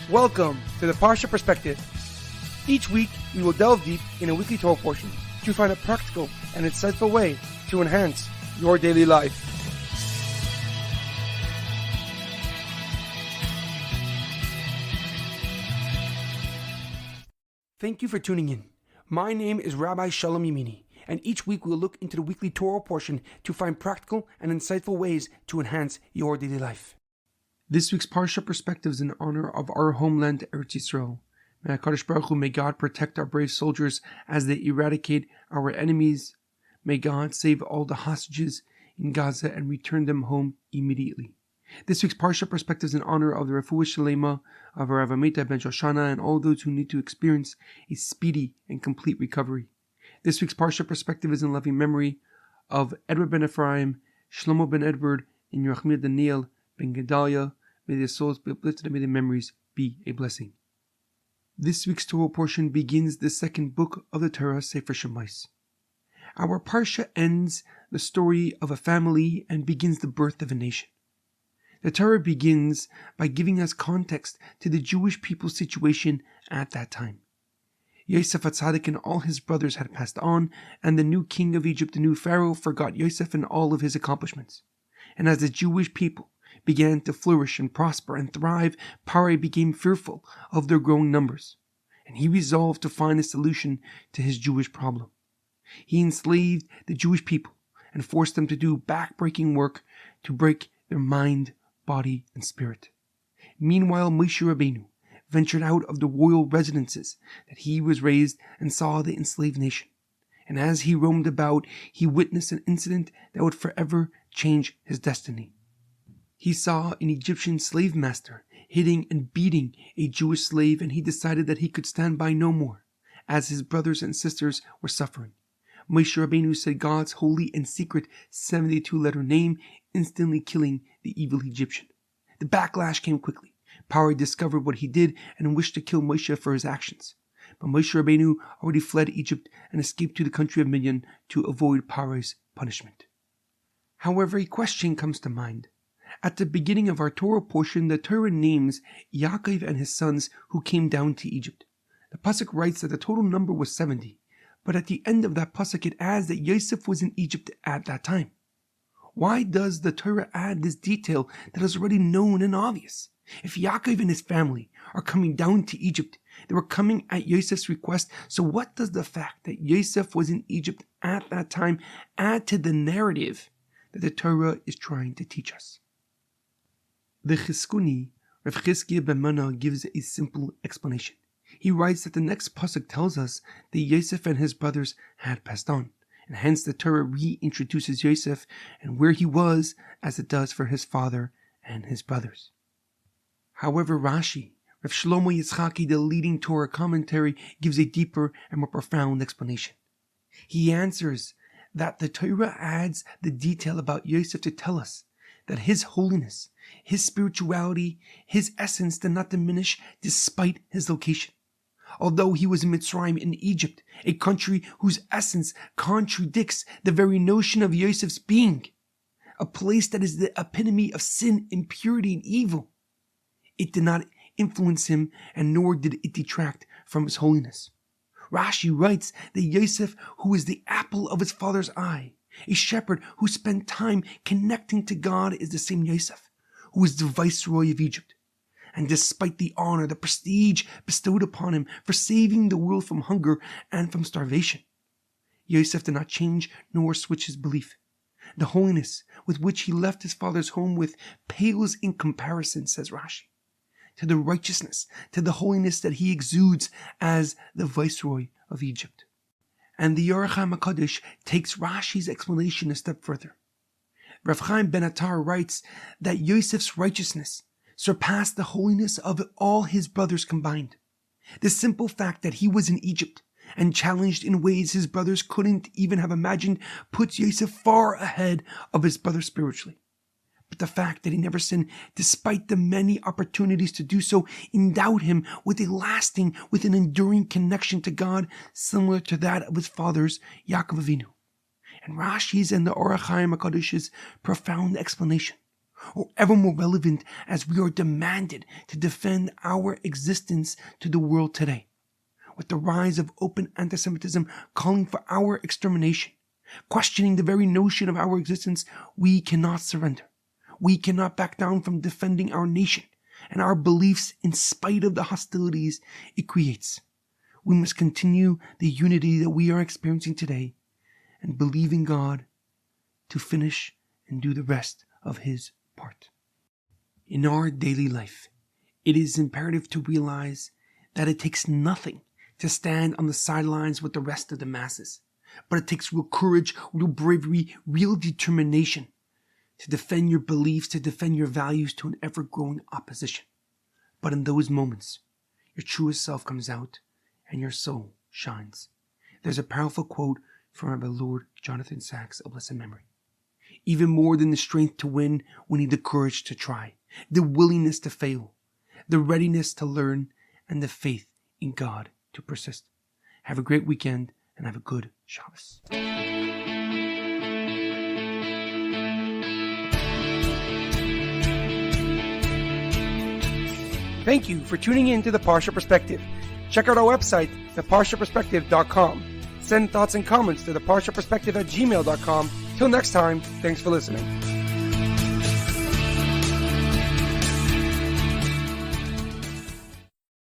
Welcome to the Parsha Perspective. Each week, we will delve deep in a weekly Torah portion to find a practical and insightful way to enhance your daily life. Thank you for tuning in. My name is Rabbi Shalom Yamini, and each week we will look into the weekly Torah portion to find practical and insightful ways to enhance your daily life. This week's Parsha Perspective is in honor of our homeland, Eretz Yisroel. May HaKadosh Baruch Hu, may God protect our brave soldiers as they eradicate our enemies. May God save all the hostages in Gaza and return them home immediately. This week's Parsha Perspective is in honor of the Refuah Shlema of HaRav Amitai ben Shoshanna and all those who need to experience a speedy and complete recovery. This week's Parsha Perspective is in loving memory of Edward Ben Efraim, Shlomo Ben Edward, and Yirachmiel Daniel Ben Gedalia. May their souls be uplifted and may their memories be a blessing. This week's Torah portion begins the second book of the Torah, Sefer Shemos. Our Parsha ends the story of a family and begins the birth of a nation. The Torah begins by giving us context to the Jewish people's situation at that time. Yosef HaTzadik and all his brothers had passed on, and the new king of Egypt, the new Pharaoh, forgot Yosef and all of his accomplishments. And as the Jewish people began to flourish and prosper and thrive, Paro became fearful of their growing numbers, and he resolved to find a solution to his Jewish problem. He enslaved the Jewish people and forced them to do back-breaking work to break their mind, body, and spirit. Meanwhile, Moshe Rabbeinu ventured out of the royal residences that he was raised and saw the enslaved nation. And as he roamed about, he witnessed an incident that would forever change his destiny. He saw an Egyptian slave master hitting and beating a Jewish slave, and he decided that he could stand by no more, as his brothers and sisters were suffering. Moshe Rabbeinu said God's holy and secret 72-letter name, instantly killing the evil Egyptian. The backlash came quickly. Paro discovered what he did and wished to kill Moshe for his actions. But Moshe Rabbeinu already fled Egypt and escaped to the country of Midian to avoid Paro's punishment. However, a question comes to mind. At the beginning of our Torah portion, the Torah names Yaakov and his sons who came down to Egypt. The pasuk writes that the total number was 70, but at the end of that pasuk it adds that Yosef was in Egypt at that time. Why does the Torah add this detail that is already known and obvious? If Yaakov and his family are coming down to Egypt, they were coming at Yosef's request, so what does the fact that Yosef was in Egypt at that time add to the narrative that the Torah is trying to teach us? The Chizkuni, Rav Chizkiah ben Mana, gives a simple explanation. He writes that the next pasuk tells us that Yosef and his brothers had passed on, and hence the Torah reintroduces Yosef and where he was as it does for his father and his brothers. However, Rashi, Rav Shlomo Yitzchaki, the leading Torah commentary, gives a deeper and more profound explanation. He answers that the Torah adds the detail about Yosef to tell us that his holiness, his spirituality, his essence did not diminish despite his location. Although he was in Mitzrayim, in Egypt, a country whose essence contradicts the very notion of Yosef's being, a place that is the epitome of sin, impurity, and evil, it did not influence him, and nor did it detract from his holiness. Rashi writes that Yosef, who is the apple of his father's eye, a shepherd who spent time connecting to God, is the same Yosef, who is the viceroy of Egypt. And despite the honor, the prestige bestowed upon him for saving the world from hunger and from starvation, Yosef did not change nor switch his belief. The holiness with which he left his father's home with pales in comparison, says Rashi, to the righteousness, to the holiness that he exudes as the viceroy of Egypt. And the Yirachmiel HaKadosh takes Rashi's explanation a step further. Rav Chaim ben Attar writes that Yosef's righteousness surpassed the holiness of all his brothers combined. The simple fact that he was in Egypt and challenged in ways his brothers couldn't even have imagined puts Yosef far ahead of his brothers spiritually. But the fact that he never sinned, despite the many opportunities to do so, endowed him with a lasting, with an enduring connection to God, similar to that of his fathers, Yaakov Avinu. And Rashi's and the Orach Chaim HaKadosh's profound explanation or ever more relevant as we are demanded to defend our existence to the world today. With the rise of open anti-Semitism calling for our extermination, questioning the very notion of our existence, we cannot surrender. We cannot back down from defending our nation and our beliefs in spite of the hostilities it creates. We must continue the unity that we are experiencing today and believe in God to finish and do the rest of His part. In our daily life, it is imperative to realize that it takes nothing to stand on the sidelines with the rest of the masses, but it takes real courage, real bravery, real determination to defend your beliefs, to defend your values to an ever-growing opposition. But in those moments, your truest self comes out and your soul shines. There's a powerful quote from Rabbi Lord Jonathan Sachs of blessed memory. Even more than the strength to win, we need the courage to try, the willingness to fail, the readiness to learn, and the faith in God to persist. Have a great weekend and have a good Shabbos. Thank you for tuning in to the Parsha Perspective. Check out our website, theparshaperspective.com. Send thoughts and comments to theparshaperspective@gmail.com. Till next time, thanks for listening.